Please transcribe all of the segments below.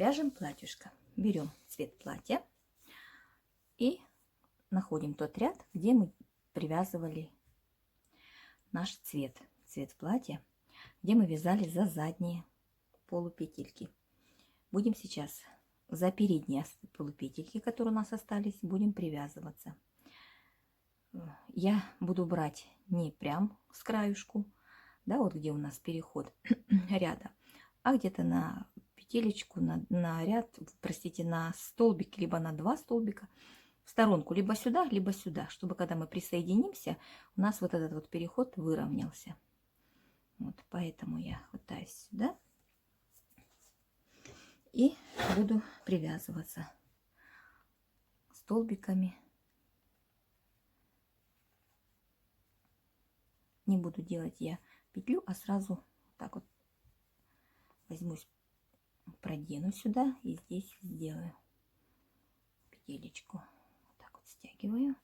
Вяжем платьюшко. Берем цвет платья и находим тот ряд, где мы привязывали наш цвет платья, где мы вязали за задние полупетельки. Будем сейчас за передние полупетельки, которые у нас остались, будем привязываться. Я буду брать не прям с краюшку, да, вот где у нас переход ряда, а где-то на петелечку, на ряд, простите, на столбик, либо на 2 столбика в сторонку, либо сюда, чтобы когда мы присоединимся, у нас вот этот вот переход выровнялся. Вот поэтому я хватаюсь сюда и буду привязываться столбиками. Не буду делать я петлю, а сразу так вот возьмусь, продену сюда и здесь сделаю петелечку. Вот так вот стягиваю.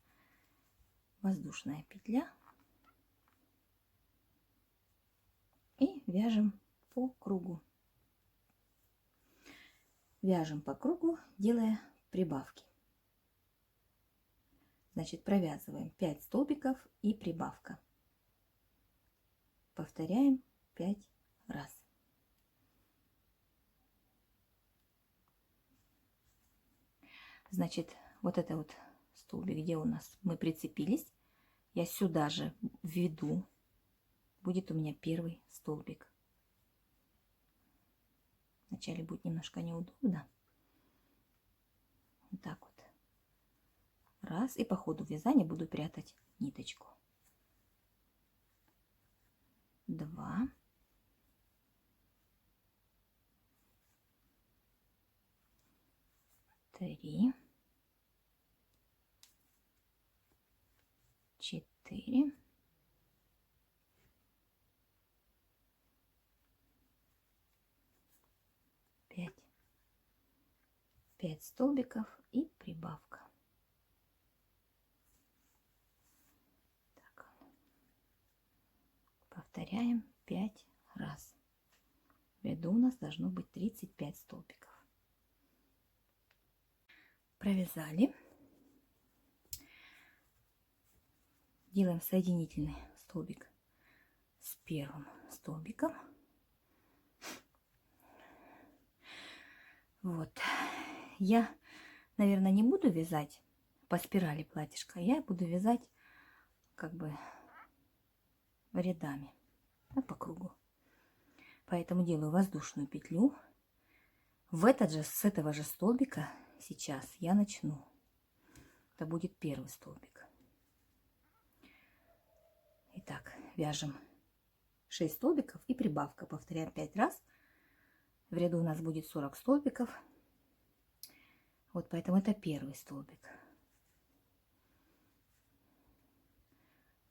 Воздушная петля. И вяжем по кругу. Вяжем по кругу, делая прибавки. Значит, провязываем 5 столбиков и прибавка. Повторяем 5 раз. Значит, вот это вот столбик, где у нас мы прицепились, я сюда же введу. Будет у меня первый столбик. Вначале будет немножко неудобно. Вот так вот. Раз. И по ходу вязания буду прятать ниточку. 2. 3. 4. 5. 5 столбиков и прибавка. Так. Повторяем 5 раз. В ряду у нас должно быть 35 столбиков. Провязали. Делаем соединительный столбик с первым столбиком. Вот. Я, наверное, не буду вязать по спирали платьишко. Я буду вязать как бы рядами, да, по кругу. Поэтому делаю воздушную петлю. С этого же столбика сейчас я начну. Это будет первый столбик. Итак, вяжем 6 столбиков и прибавка. Повторяем 5 раз. В ряду у нас будет 40 столбиков. Вот поэтому это первый столбик.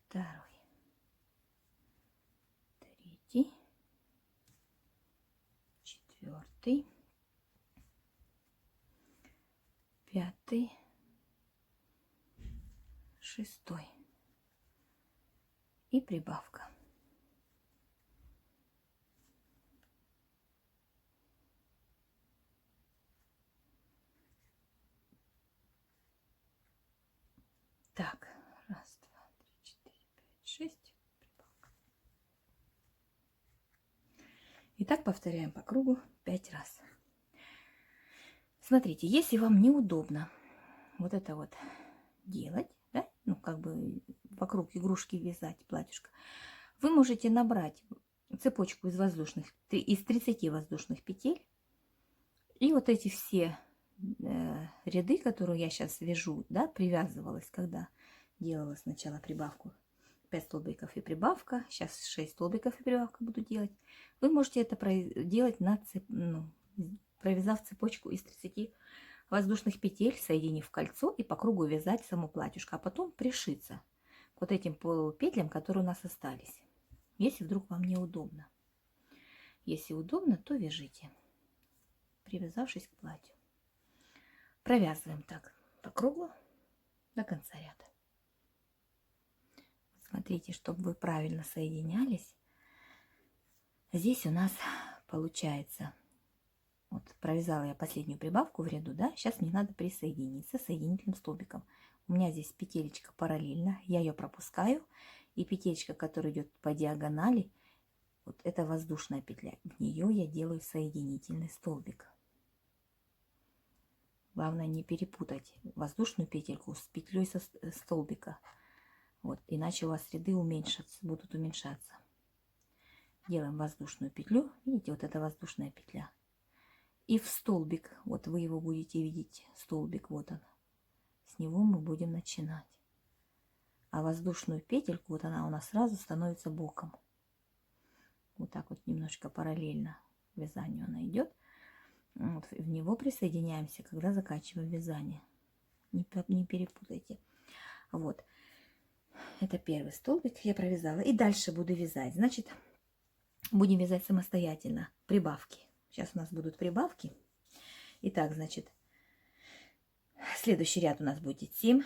Второй. Третий. Четвертый. Пятый. Шестой. И прибавка. Так, раз, два, три, четыре, пять, 6. Прибавка. И так повторяем по кругу 5 раз. Смотрите, если вам неудобно вот это вот делать, да, ну как бы вокруг игрушки вязать платьишко, вы можете набрать цепочку из 30 воздушных петель, и вот эти все ряды, которые я сейчас вяжу, да, привязывалась, когда делала сначала прибавку 5 столбиков и прибавка, сейчас 6 столбиков и прибавка буду делать, вы можете это делать провязав цепочку из 30 воздушных петель, соединив кольцо и по кругу вязать само платьишко, а потом пришиться к вот этим полупетлям, которые у нас остались, если вдруг вам неудобно. Если удобно, то вяжите, привязавшись к платью. Провязываем так по кругу до конца ряда. Смотрите, чтобы вы правильно соединялись. Здесь у нас получается Вот, провязала я последнюю прибавку в ряду, да, сейчас мне надо присоединиться соединительным столбиком. У меня здесь петелечка параллельно, я ее пропускаю, и петелечка, которая идет по диагонали, вот это воздушная петля, в нее я делаю соединительный столбик. Главное не перепутать воздушную петельку с петлей со столбика, вот, иначе у вас ряды будут уменьшаться. Делаем воздушную петлю, видите, вот это воздушная петля. И в столбик, вот вы его будете видеть, столбик, вот он. С него мы будем начинать. А воздушную петельку, вот она у нас сразу становится боком. Вот так вот немножко параллельно вязанию она идет. Вот, в него присоединяемся, когда заканчиваем вязание. Не перепутайте. Вот. Это первый столбик я провязала. И дальше буду вязать. Значит, будем вязать самостоятельно прибавки. Сейчас у нас будут прибавки. Итак, значит, следующий ряд у нас будет 7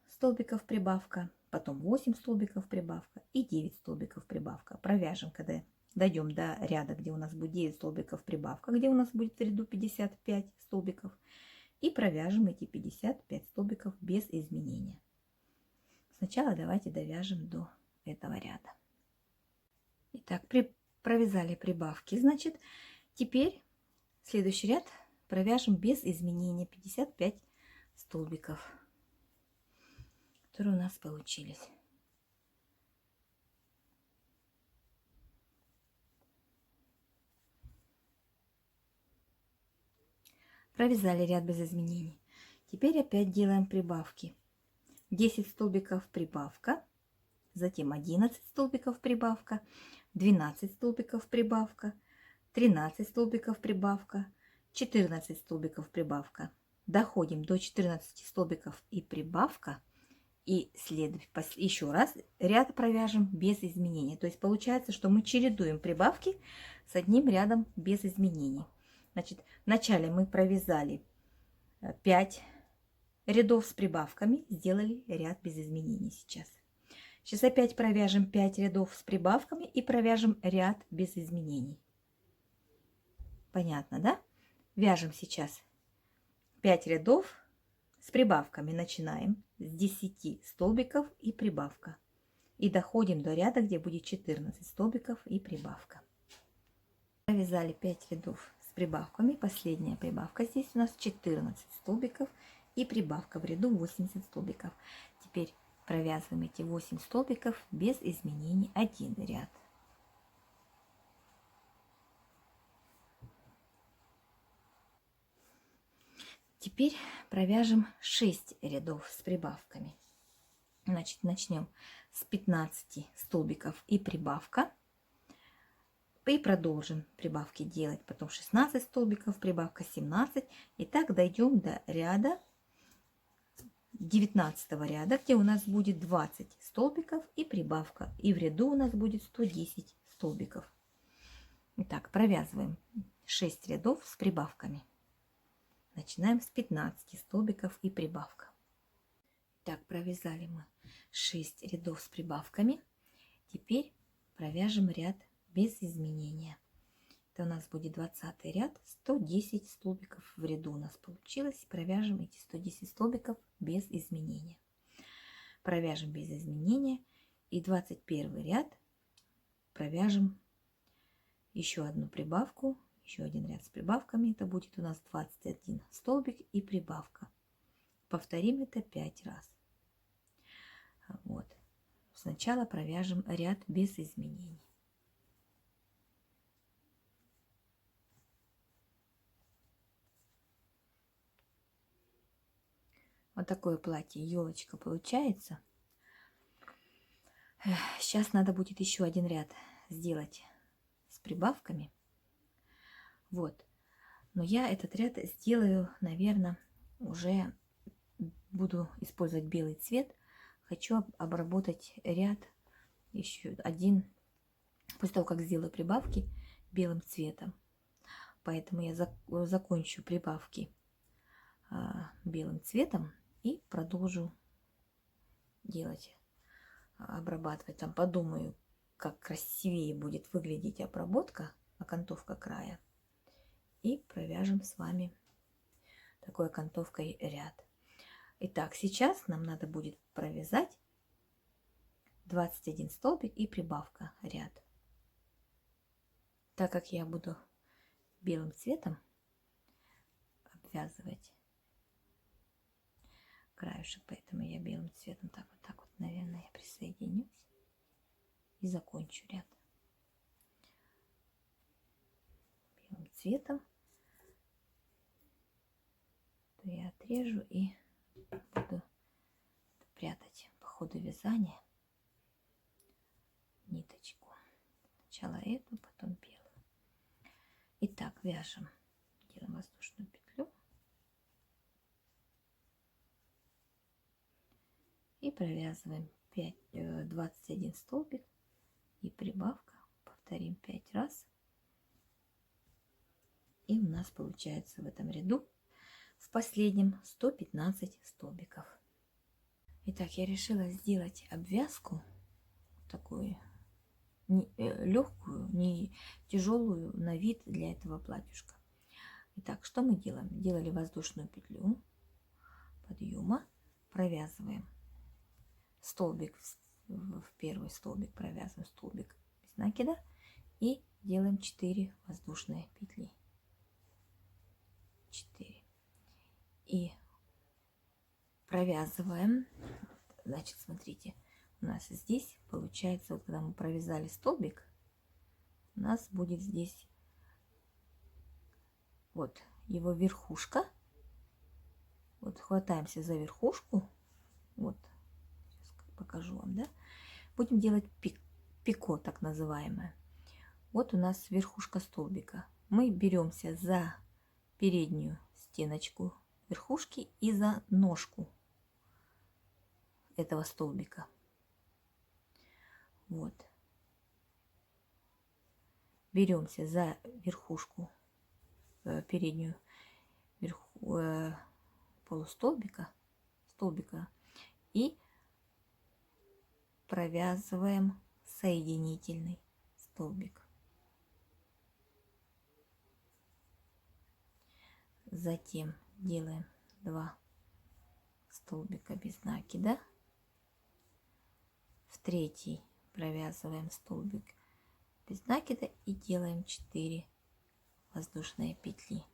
столбиков прибавка, потом 8 столбиков прибавка и 9 столбиков прибавка. Провяжем, когда дойдем до ряда, где у нас будет 9 столбиков прибавка, где у нас будет в ряду 55 столбиков. И провяжем эти 55 столбиков без изменения. Сначала давайте довяжем до этого ряда. Итак, провязали прибавки, значит, теперь следующий ряд провяжем без изменения 55 столбиков, которые у нас получились. Провязали ряд без изменений. Теперь опять делаем прибавки. 10 столбиков прибавка, затем 11 столбиков прибавка, 12 столбиков прибавка, 13 столбиков прибавка, 14 столбиков прибавка. Доходим до 14 столбиков и прибавка. И еще раз ряд провяжем без изменений. То есть получается, что мы чередуем прибавки с одним рядом без изменений. Значит, вначале мы провязали 5 рядов с прибавками, сделали ряд без изменений сейчас. Сейчас опять провяжем 5 рядов с прибавками и провяжем ряд без изменений. Понятно, да? Вяжем сейчас 5 рядов с прибавками. Начинаем с 10 столбиков и прибавка. И доходим до ряда, где будет 14 столбиков и прибавка. Провязали 5 рядов с прибавками. Последняя прибавка здесь у нас 14 столбиков и прибавка в ряду 80 столбиков. Теперь провязываем эти 8 столбиков без изменений один ряд. Теперь провяжем 6 рядов с прибавками. Значит, начнем с 15 столбиков и прибавка. И продолжим прибавки делать. Потом 16 столбиков, прибавка 17. И так дойдем до ряда 19 ряда, где у нас будет 20 столбиков и прибавка. И в ряду у нас будет 110 столбиков. Итак, провязываем 6 рядов с прибавками. Начинаем с 15 столбиков и прибавка. Так, провязали мы 6 рядов с прибавками. Теперь провяжем ряд без изменения. Это у нас будет 20 ряд, 110 столбиков в ряду у нас получилось. Провяжем эти 110 столбиков без изменения. Провяжем без изменения. И 21 ряд провяжем еще одну прибавку. Еще один ряд с прибавками. Это будет у нас 21 столбик и прибавка. Повторим это 5 раз. Вот. Сначала провяжем ряд без изменений. Вот такое платье, елочка получается. Сейчас надо будет еще один ряд сделать с прибавками. Вот. Но я этот ряд сделаю, наверное, уже буду использовать белый цвет. Хочу обработать ряд еще один, после того, как сделаю прибавки белым цветом. Поэтому я закончу прибавки белым цветом и продолжу делать, обрабатывать. Там подумаю, как красивее будет выглядеть обработка, окантовка края. и провяжем с вами такой окантовкой ряд. Итак, сейчас нам надо будет провязать 21 столбик и прибавка ряд. Так как я буду белым цветом обвязывать краешек, поэтому я белым цветом так вот, наверное, я присоединюсь и закончу ряд белым цветом. То я отрежу и буду прятать по ходу вязания ниточку. Сначала эту, потом белую. Итак, вяжем, делаем воздушную петлю и провязываем 21 столбик и прибавка, повторим 5 раз, и у нас получается в этом ряду в последнем 115 столбиков. Итак, я решила сделать обвязку такую легкую, не тяжелую на вид для этого платьюшка. Итак, что мы делаем? Делали воздушную петлю подъема, провязываем столбик в первый столбик, провязываем столбик без накида и делаем 4 воздушные петли. 4. И провязываем. Значит, смотрите, у нас здесь получается, вот когда мы провязали столбик, у нас будет здесь вот его верхушка. Вот хватаемся за верхушку. Вот, сейчас покажу вам, да. Будем делать пико, так называемое. Вот у нас верхушка столбика. Мы беремся за переднюю стеночку верхушки и за ножку этого столбика. Вот. Беремся за верхушку, переднюю полустолбика и провязываем соединительный столбик. Затем делаем 2 столбика без накида. В третий провязываем столбик без накида и делаем 4 воздушные петли.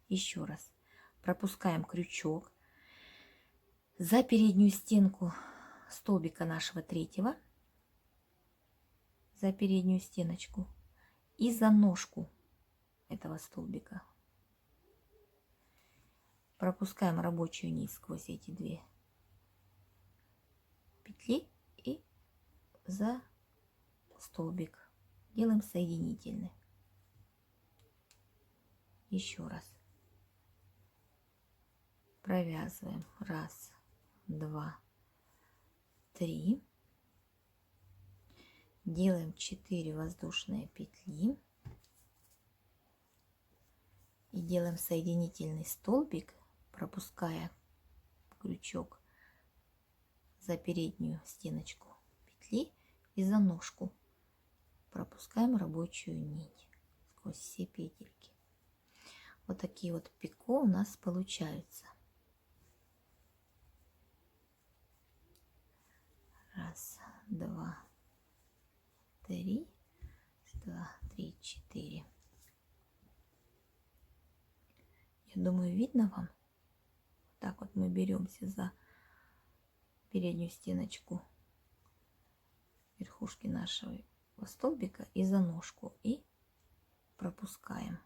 Еще раз пропускаем крючок за переднюю стенку столбика нашего третьего, за переднюю стеночку и за ножку этого столбика. Пропускаем рабочую нить сквозь эти 2 петли и за столбик делаем соединительный. Еще раз провязываем 1, 2, 3, делаем 4 воздушные петли и делаем соединительный столбик, пропуская крючок за переднюю стеночку петли и за ножку пропускаем рабочую нить сквозь все петельки. Вот такие вот пико у нас получаются. 1, 2, 3, 2, 3, 4. Я думаю, видно вам? Так вот мы беремся за переднюю стеночку верхушки нашего столбика и за ножку и пропускаем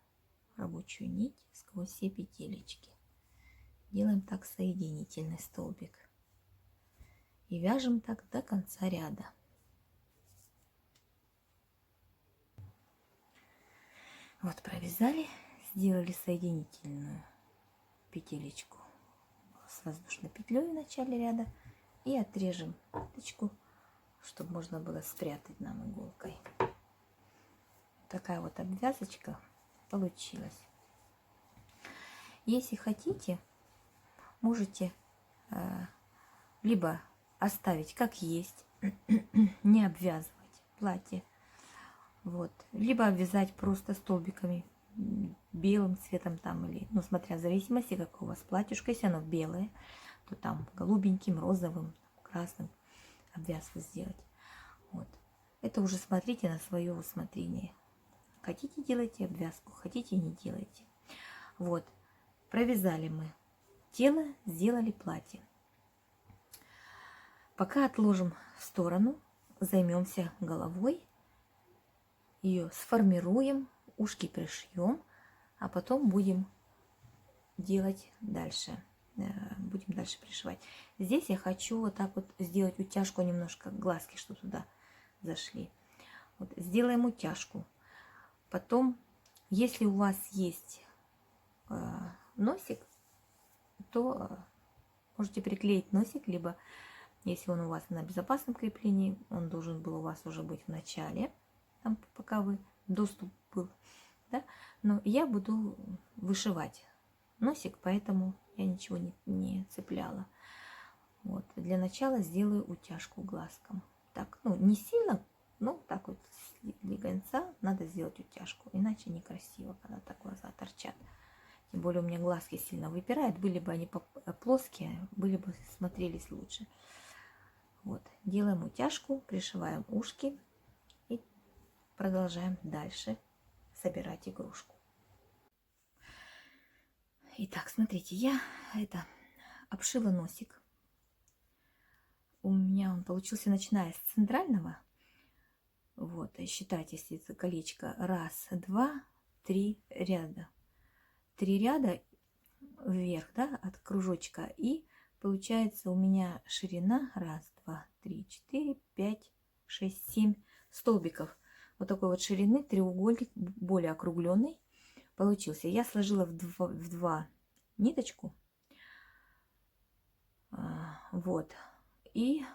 рабочую нить сквозь все петелечки. Делаем так соединительный столбик и вяжем так до конца ряда. Вот провязали, сделали соединительную петелечку с воздушной петлей в начале ряда и отрежем ниточку, чтобы можно было спрятать нам иголкой. Такая вот обвязочка получилась. Если хотите, можете либо оставить как есть, не обвязывать платье, вот, либо обвязать просто столбиками белым цветом там или, ну, смотря в зависимости, какое у вас платьюшко. Если оно белое, то там голубеньким, розовым, красным обвязку сделать. Вот. Это уже смотрите на свое усмотрение. Хотите, делайте обвязку, хотите, не делайте. Вот. Провязали мы тело, сделали платье. Пока отложим в сторону, займемся головой. Ее сформируем, ушки пришьем, а потом будем делать дальше. Будем дальше пришивать. Здесь я хочу вот так вот сделать утяжку немножко, глазки, что туда зашли. Вот, сделаем утяжку. Потом, если у вас есть носик, то можете приклеить носик, либо если он у вас на безопасном креплении, он должен был у вас уже быть в начале, там, пока вы доступ был, да? Но я буду вышивать носик, поэтому я ничего не цепляла. Вот. Для начала сделаю утяжку глазком. Так, ну не сильно, но так вот с легонца надо сделать утяжку, иначе некрасиво, когда так глаза торчат. Тем более у меня глазки сильно выпирают, были бы они плоские, были бы смотрелись лучше. Вот, делаем утяжку, пришиваем ушки и продолжаем дальше собирать игрушку. Итак, смотрите, я обшила носик. У меня он получился, начиная с центрального. Вот, считайте, если это колечко. 1, 2, 3 ряда. 3 ряда вверх, да, от кружочка. И получается у меня ширина 1, 2, 3, 4, 5, 6, 7 столбиков. Вот такой вот ширины треугольник, более округленный получился. Я сложила в два ниточку. Вот. И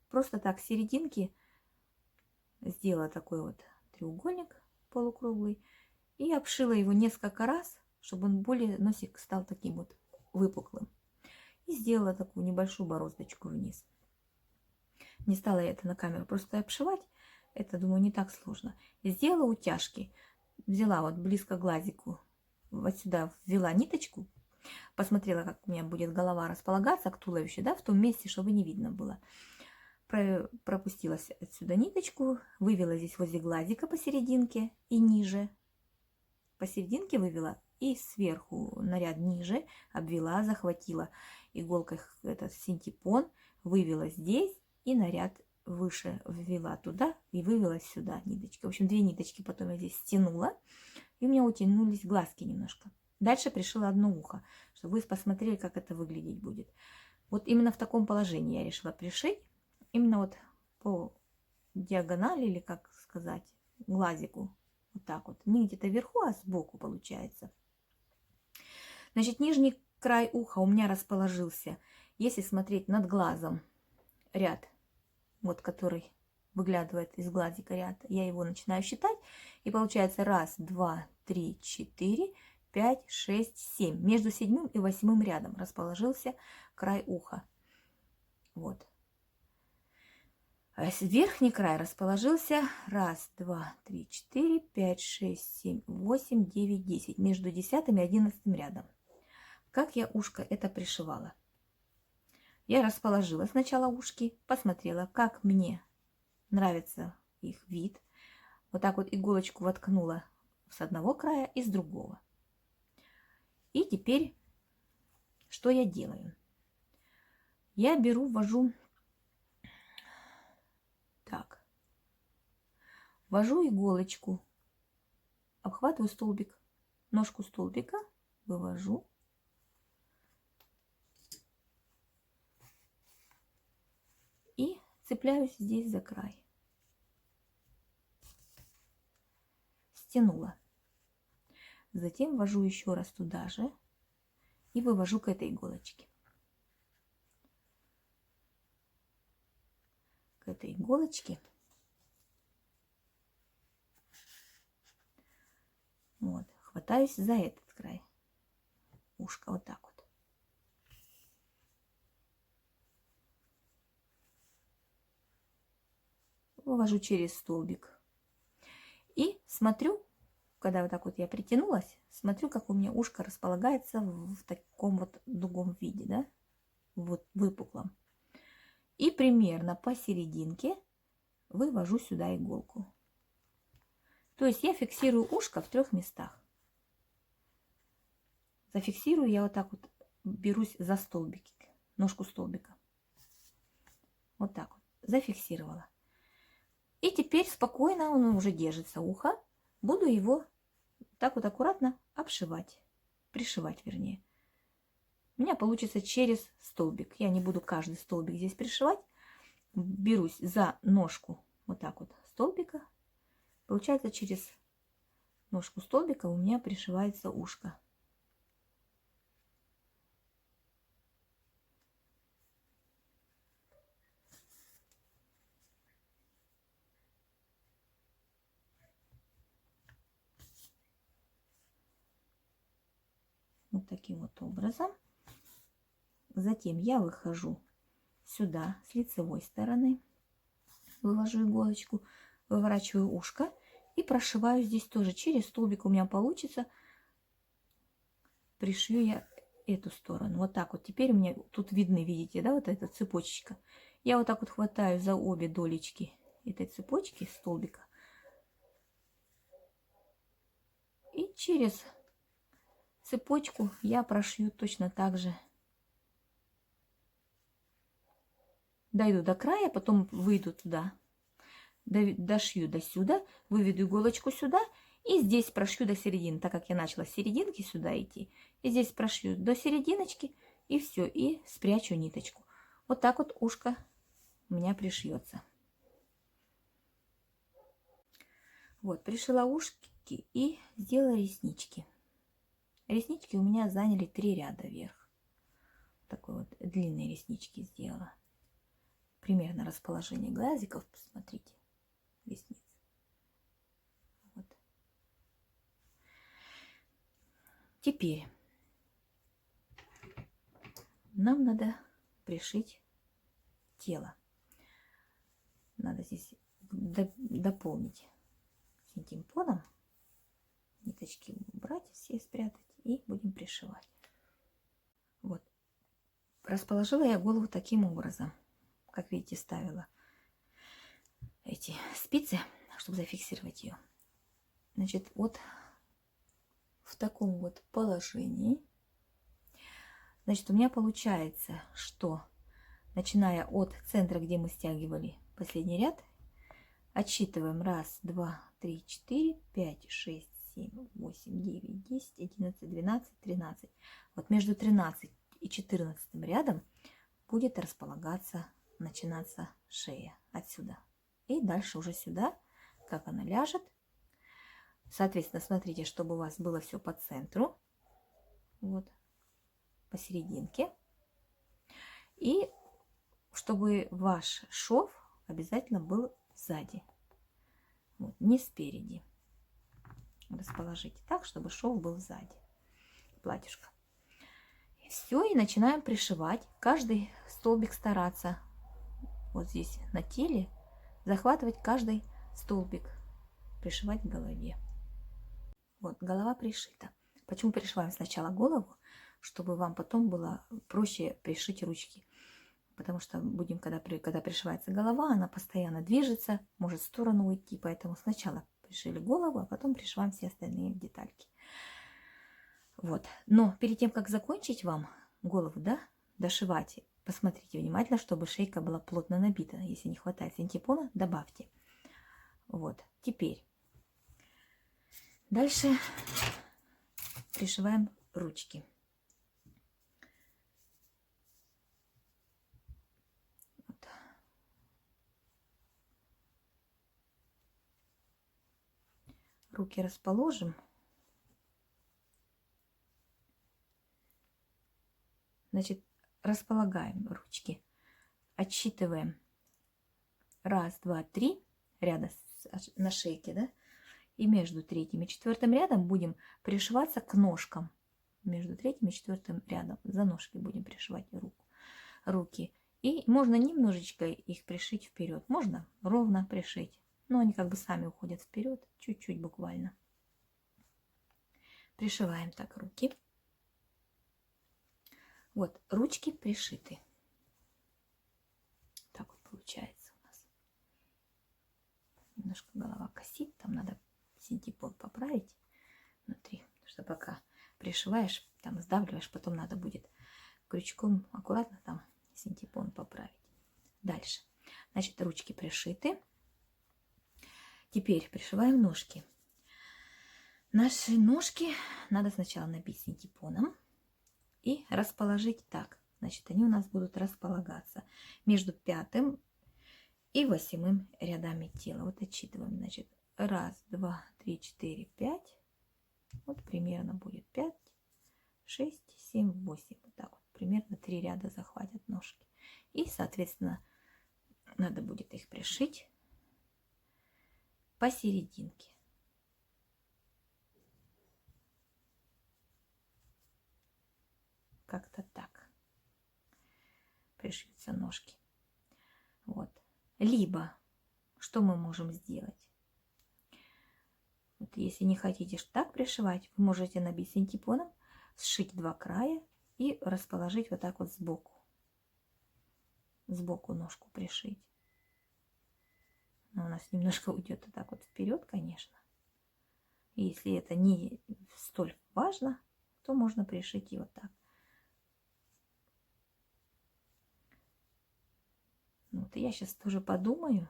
просто так с серединки сделала такой вот треугольник полукруглый. И обшила его несколько раз, чтобы он более, носик стал таким вот выпуклым. И сделала такую небольшую бороздочку вниз. Не стала я это на камеру просто обшивать. Это, думаю, не так сложно. Сделала утяжки. Взяла вот близко к глазику. Вот сюда ввела ниточку. Посмотрела, как у меня будет голова располагаться к туловищу, да, в том месте, чтобы не видно было. Пропустила отсюда ниточку. Вывела здесь возле глазика посерединке и ниже. Посерединке вывела и сверху на ряд ниже обвела, захватила иголкой этот синтепон, вывела здесь и на ряд выше ввела туда и вывела сюда ниточки. В общем, 2 ниточки потом я здесь стянула, и у меня утянулись глазки немножко. Дальше пришила одно ухо, чтобы вы посмотрели, как это выглядеть будет. Вот именно в таком положении я решила пришить, именно вот по диагонали, или как сказать, глазику. Вот так вот. Не где-то вверху, а сбоку получается. Значит, нижний край уха у меня расположился. Если смотреть над глазом, ряд, вот который выглядывает из глазика ряд, я его начинаю считать. И получается 1, 2, 3, 4, 5, 6, 7. Между 7 и 8 рядом расположился край уха. Вот. Верхний край расположился 1, 2, 3, 4, 5, 6, 7, 8, 9, 10. Между 10 и 11 рядом. Как я ушко это пришивала? Я расположила сначала ушки, посмотрела, как мне нравится их вид. Вот так вот иголочку воткнула с одного края и с другого. И теперь что я делаю? Я беру, ввожу... Так. Ввожу иголочку, обхватываю столбик, ножку столбика, вывожу. И цепляюсь здесь за край. Стянула. Затем ввожу еще раз туда же и вывожу к этой иголочке. К этой иголочке. Вот, хватаюсь за этот край ушка, вот так вот. Вывожу через столбик и смотрю, когда вот так вот я притянулась, смотрю, как у меня ушко располагается в таком вот дугом виде, да, вот выпуклом. И примерно посерединке вывожу сюда иголку. То есть я фиксирую ушко в 3 местах. Зафиксирую я вот так вот, берусь за столбики, ножку столбика. Вот так вот, зафиксировала. И теперь спокойно, он уже держится ухо, буду его так вот аккуратно обшивать, пришивать вернее. У меня получится через столбик. Я не буду каждый столбик здесь пришивать. Берусь за ножку вот так вот столбика. Получается, через ножку столбика у меня пришивается ушко. Вот таким вот образом. Затем я выхожу сюда с лицевой стороны, вывожу иголочку, выворачиваю ушко и прошиваю здесь тоже через столбик. У меня получится, пришью я эту сторону. Вот так вот. Теперь у меня тут видны, видите, да, вот эта цепочечка. Я вот так вот хватаю за обе долечки этой цепочки столбика и через цепочку я прошью точно так же. Дойду до края, потом выйду туда, дошью до сюда, выведу иголочку сюда и здесь прошью до середины, так как я начала с серединки сюда идти. И здесь прошью до серединочки и все, и спрячу ниточку. Вот так вот ушко у меня пришьется. Вот, пришила ушки и сделала реснички. Реснички у меня заняли 3 ряда вверх. Такой вот длинные реснички сделала. Примерно расположение глазиков, посмотрите, ресниц. Вот. Теперь нам надо пришить тело. Надо здесь дополнить синтепоном, ниточки убрать, все спрятать и будем пришивать. Вот. Расположила я голову таким образом. Как видите, ставила эти спицы, чтобы зафиксировать ее. Значит, вот в таком вот положении. Значит, у меня получается, что начиная от центра, где мы стягивали последний ряд, отсчитываем 1, 2, 3, 4, 5, 6, 7, 8, 9, 10, 11, 12, 13. Вот между 13 и 14 рядом будет располагаться, начинаться шея отсюда. И дальше уже сюда, как она ляжет. Соответственно, смотрите, чтобы у вас было все по центру. Вот, посерединке. И чтобы ваш шов обязательно был сзади. Вот, не спереди. Расположите так, чтобы шов был сзади. Платьишко. И все, и начинаем пришивать. Каждый столбик стараться вот здесь на теле захватывать каждый столбик, пришивать к голове. Вот, голова пришита. Почему пришиваем сначала голову? Чтобы вам потом было проще пришить ручки. Потому что будем, когда пришивается голова, она постоянно движется, может в сторону уйти. Поэтому сначала пришили голову, а потом пришиваем все остальные детальки. Вот. Но перед тем, как закончить вам голову, да, дошивать, посмотрите внимательно, чтобы шейка была плотно набита. Если не хватает синтепона, добавьте. Вот. Теперь дальше пришиваем ручки. Вот. Руки расположим. Значит, располагаем ручки. Отсчитываем 1, 2, 3 ряда на шейке, да? И между 3-м и 4-м рядом будем пришиваться к ножкам. Между 3-м и 4-м рядом за ножки будем пришивать руки. И можно немножечко их пришить вперед. Можно ровно пришить. Но они как бы сами уходят вперед, чуть-чуть буквально. Пришиваем так руки. Вот, ручки пришиты. Так вот получается у нас. Немножко голова косит, там надо синтепон поправить внутри, потому что пока пришиваешь, там сдавливаешь, потом надо будет крючком аккуратно там синтепон поправить. Дальше. Значит, ручки пришиты. Теперь пришиваем ножки. Наши ножки надо сначала набить синтепоном и расположить так. Значит, они у нас будут располагаться между 5 и 8 рядами тела. Вот отсчитываем. Значит, 1, 2, 3, 4, 5. Вот примерно будет 5, 6, 7, 8. Вот так вот. Примерно 3 ряда захватят ножки. И, соответственно, надо будет их пришить посерединке. Как-то так пришьются ножки. Вот. Либо, что мы можем сделать? Вот если не хотите так пришивать, вы можете набить синтепоном, сшить 2 края и расположить вот так вот сбоку. Сбоку ножку пришить. Но у нас немножко уйдет вот так вот вперед, конечно. И если это не столь важно, то можно пришить и вот так. Вот, и я сейчас тоже подумаю,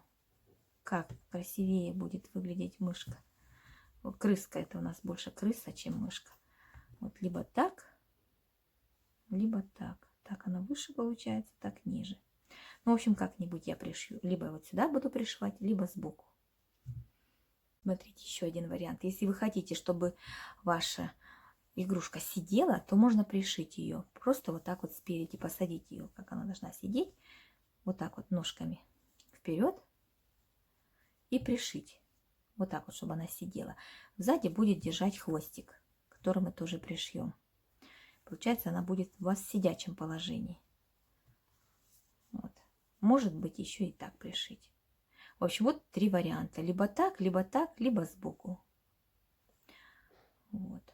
как красивее будет выглядеть мышка. Вот крыска, это у нас больше крыса, чем мышка. Вот либо так, либо так. Так она выше получается, так ниже. Ну, в общем, как-нибудь я пришью. Либо вот сюда буду пришивать, либо сбоку. Смотрите, еще один вариант. Если вы хотите, чтобы ваша игрушка сидела, то можно пришить ее. Просто вот так вот спереди посадить ее, как она должна сидеть. Вот так вот ножками вперед и пришить. Вот так вот, чтобы она сидела. Сзади будет держать хвостик, который мы тоже пришьем. Получается, она будет у вас в сидячем положении. Вот. Может быть, еще и так пришить. В общем, вот 3 варианта. Либо так, либо сбоку. Вот.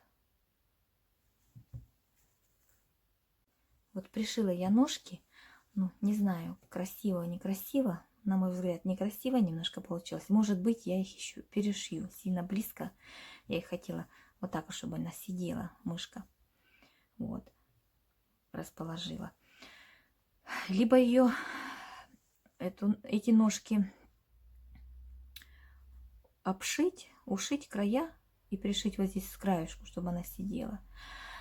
Вот пришила я ножки. Ну, не знаю, красиво, некрасиво. На мой взгляд, некрасиво немножко получилось. Может быть, я их еще перешью. Сильно близко я их хотела вот так, чтобы она сидела, мышка. Вот. Расположила. Либо ее, эти ножки обшить, ушить края и пришить вот здесь с краешку, чтобы она сидела.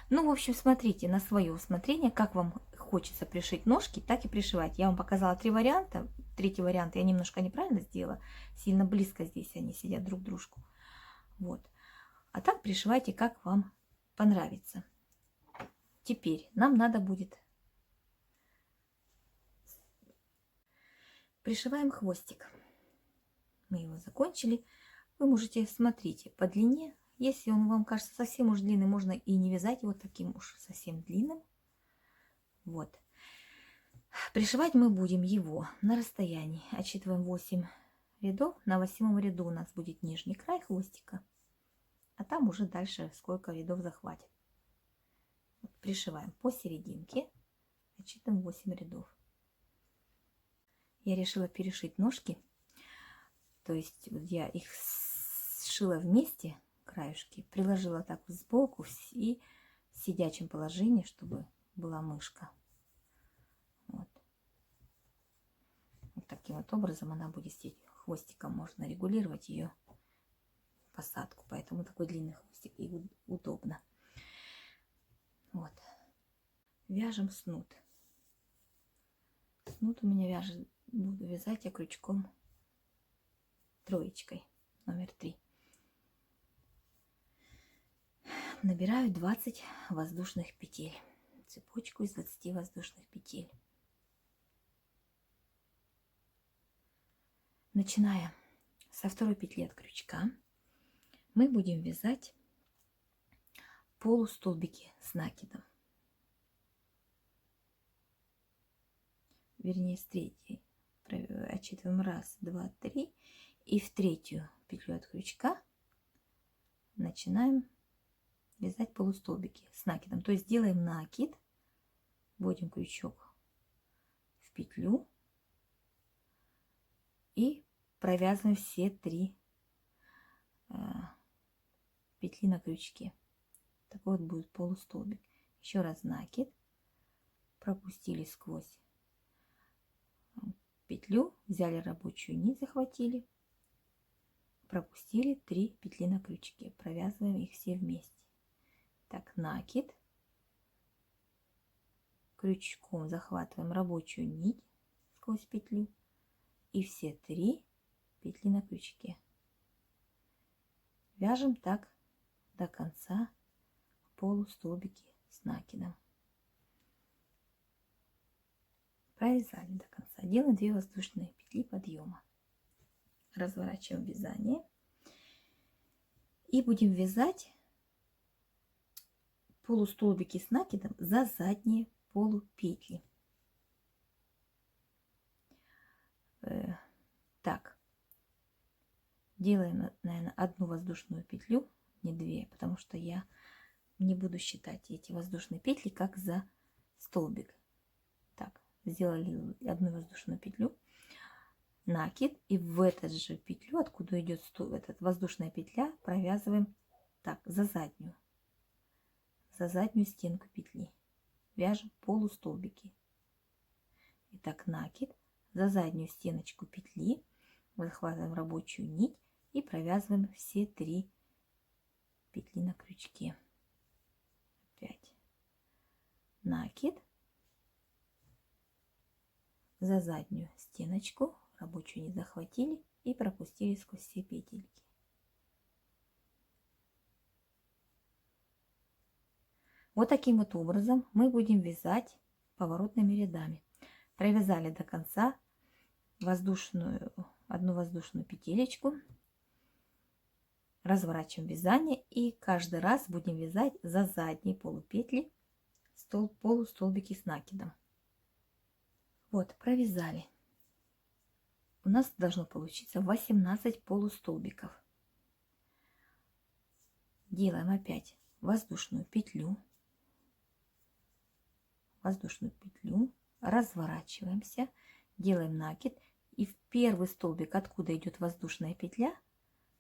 Ну, в общем, смотрите на свое усмотрение, как вам хочется пришить ножки, так и пришивать. Я вам показала 3 варианта. Третий вариант я немножко неправильно сделала. Сильно близко здесь они сидят друг к дружку. Вот. А так пришивайте, как вам понравится. Теперь нам надо будет... Пришиваем хвостик. Мы его закончили. Вы можете, смотрите, по длине. Если он вам кажется совсем уж длинный, можно и не вязать его таким уж совсем длинным. Вот. Пришивать мы будем его на расстоянии. Отсчитываем 8 рядов. На 8 ряду у нас будет нижний край хвостика. А там уже дальше сколько рядов захватит. Вот, пришиваем посерединке. Отсчитываем 8 рядов. Я решила перешить ножки. То есть вот я их сшила вместе, краюшки, приложила так сбоку и в сидячем положении, чтобы была мышка. Вот. Вот таким вот образом она будет сидеть. Хвостиком можно регулировать ее посадку, поэтому такой длинный хвостик и удобно. Вот. Вяжем снуд. Снуд у меня вяжет, буду вязать я крючком троечкой, номер 3. Набираю 20 воздушных петель. Цепочку из 20 воздушных петель. Начиная со 2 петли от крючка, мы будем вязать полустолбики с накидом. Вернее, с 3. Отсчитываем 1, 2, 3. И в 3 петлю от крючка начинаем вязать полустолбики с накидом. То есть делаем накид, вводим крючок в петлю и провязываем все 3 петли на крючке. Такой вот будет полустолбик. Еще раз накид, пропустили сквозь петлю, взяли рабочую нить, захватили, пропустили 3 петли на крючке, провязываем их все вместе. Так, накид, крючком захватываем рабочую нить сквозь петлю и все 3 петли на крючке. Вяжем так до конца полустолбики с накидом. Провязали до конца. Делаем 2 воздушные петли подъема. Разворачиваем вязание и будем вязать полустолбики с накидом за задние полупетли. Так, делаем, наверное, 1 воздушную петлю, не 2, потому что я не буду считать эти воздушные петли как за столбик. Так, сделали 1 воздушную петлю, накид, и в эту же петлю, откуда идет эта воздушная петля, провязываем так за заднюю стенку петли. Вяжем полустолбики. Итак, накид, за заднюю стеночку петли захватываем рабочую нить и провязываем все 3 петли на крючке. Опять накид, за заднюю стеночку рабочую нить захватили и пропустили сквозь все петельки. Вот таким вот образом мы будем вязать поворотными рядами. Провязали до конца одну воздушную петелечку, разворачиваем вязание и каждый раз будем вязать за задние полупетли полустолбики с накидом. Вот, провязали. У нас должно получиться 18 полустолбиков. Делаем опять воздушную петлю, разворачиваемся, делаем накид, и в первый столбик, откуда идет воздушная петля,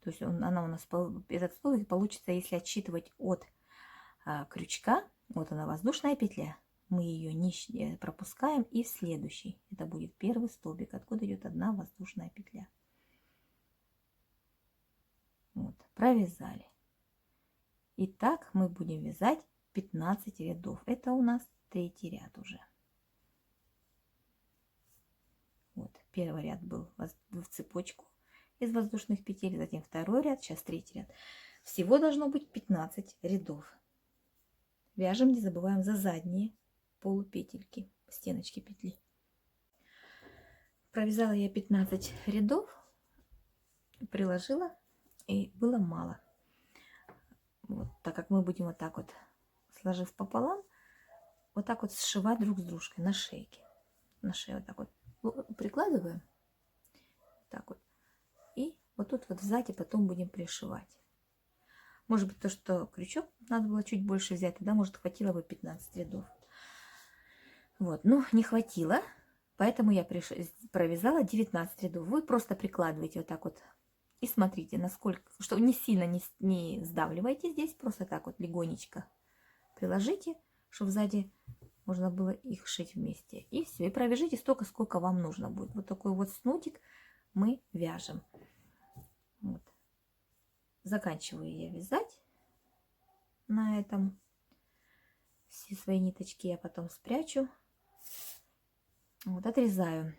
то есть она у нас, этот столбик получится, если отсчитывать от крючка, вот она воздушная петля, мы ее не пропускаем, и в следующий, это будет первый столбик, откуда идет 1 воздушная петля. Вот, провязали. И так мы будем вязать 15 рядов. Это у нас 3-й ряд уже. Вот, первый ряд был в цепочку из воздушных петель, затем 2-й ряд, сейчас 3-й ряд. Всего должно быть 15 рядов. Вяжем, не забываем, за задние полупетельки, стеночки петли. Провязала я 15 рядов, приложила, и было мало. Вот, так как мы будем вот так вот, сложив пополам, вот так вот сшивать друг с дружкой на шейке. На шею вот так вот прикладываем, так вот, и вот тут вот сзади потом будем пришивать. Может быть, то, что крючок надо было чуть больше взять, тогда, может, хватило бы 15 рядов. Вот, но не хватило, поэтому я провязала 19 рядов. Вы просто прикладываете вот так вот и смотрите, насколько, что не сильно не сдавливайте здесь, просто так вот легонечко приложите, чтобы сзади можно было их шить вместе. И все, и провяжите столько, сколько вам нужно будет. Вот такой вот снудик мы вяжем. Вот. Заканчиваю я вязать на этом. Все свои ниточки я потом спрячу. Вот, отрезаю.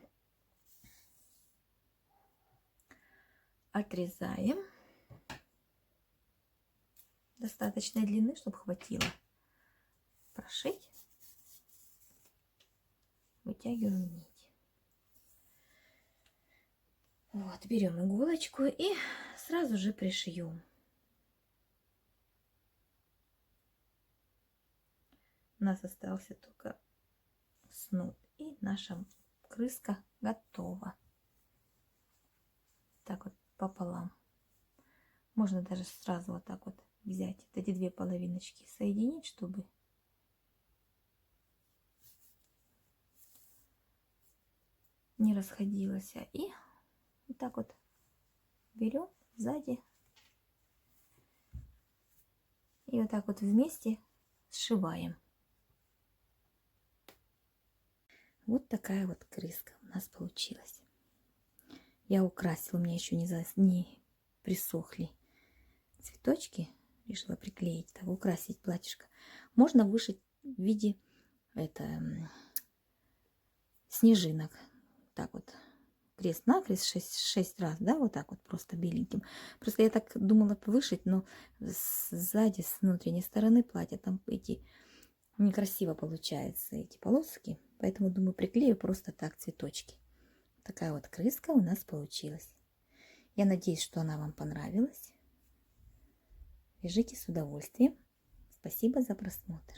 Отрезаем достаточной длины, чтобы хватило прошить. Вытягиваем нить. Вот, берем иголочку и сразу же пришьем. У нас остался только снуд, и наша крыска готова. Так вот пополам. Можно даже сразу вот так вот взять, вот эти две половиночки, соединить, чтобы не расходилось. И вот так вот берем сзади и вот так вот вместе сшиваем. Вот такая вот крыска у нас получилась. Я украсила, у меня еще не присохли цветочки. Решила приклеить, так, украсить платьишко. Можно вышить в виде снежинок. Так вот, крест-накрест 6 раз, да, вот так вот просто беленьким. Просто я так думала вышить, но сзади, с внутренней стороны платья, там эти некрасиво получаются, эти полоски. Поэтому, думаю, приклею просто так цветочки. Такая вот крыска у нас получилась. Я надеюсь, что она вам понравилась. Вяжите с удовольствием. Спасибо за просмотр.